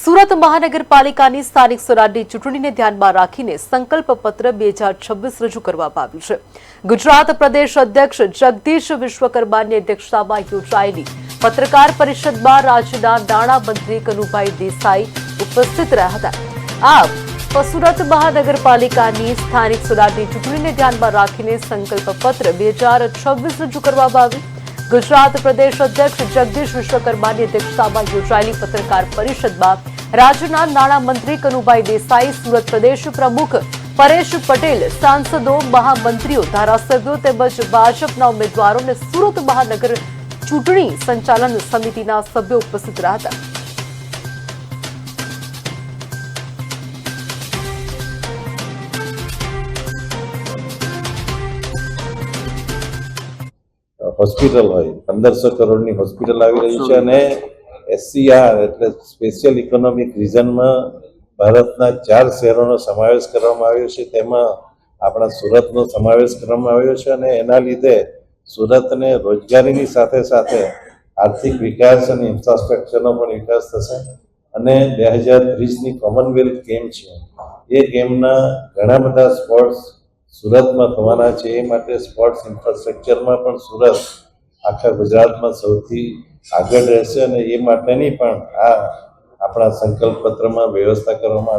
સુરત મહાનગરપાલિકાની સ્થાનિક સ્વરાજની ચૂંટણીને ધ્યાનમાં રાખીને સંકલ્પ પત્ર 2026 રજૂ કરવામાં આવ્યું છે। ગુજરાત પ્રદેશ અધ્યક્ષ જગદીશ વિશ્વકર્માની અધ્યક્ષતામાં યોજાયેલી પત્રકાર પરિષદમાં રાજ્યના નાણામંત્રી કનુભાઈ દેસાઈ ઉપસ્થિત રહ્યા હતા। સુરત મહાનગરપાલિકાની સ્થાનિક સ્વરાજની ચૂંટણીને ધ્યાનમાં રાખીને સંકલ્પ પત્ર 2026 રજૂ કરવામાં આવ્યું। ગુજરાત પ્રદેશ અધ્યક્ષ જગદીશ વિશ્વકર્માની અધ્યક્ષતામાં યોજાયેલી પત્રકાર પરિષદમાં રાજ્યના નાણામંત્રી કનુભાઈ દેસાઈ, સુરત પ્રદેશ પ્રમુખ પરેશ પટેલ, સાંસદો, મહામંત્રીઓ, ધારાસભ્યો તેમજ ભાજપના ઉમેદવારો અને સુરત મહાનગર ચૂંટણી સંચાલન સમિતિના સભ્યો ઉપસ્થિત રહ્યા હતા। હોસ્પિટલ હોય 1500 કરોડની હોસ્પિટલ આવી રહી છે અને SCR એટલે સ્પેશિયલ ઇકોનોમિક રિજનમાં ભારતના 4 શહેરોનો સમાવેશ કરવામાં આવ્યો છે। તેમાં આપણા સુરતનો સમાવેશ કરવામાં આવ્યો છે અને એના લીધે સુરતને રોજગારીની સાથે સાથે આર્થિક વિકાસ અને ઇન્ફ્રાસ્ટ્રક્ચરનો પણ વિકાસ થશે અને 2030ની કોમનવેલ્થ ગેમ છે એ ગેમના ઘણા બધા સ્પોર્ટ્સ સુરતમાં થવાના છે। એ માટે સ્પોર્ટ્સ ઇન્ફ્રાસ્ટ્રક્ચરમાં પણ સુરત આખા ગુજરાતમાં સૌથી આગળ રહેશે અને એ માટેની પણ આ આપણા સંકલ્પ પત્રમાં વ્યવસ્થા કરવામાં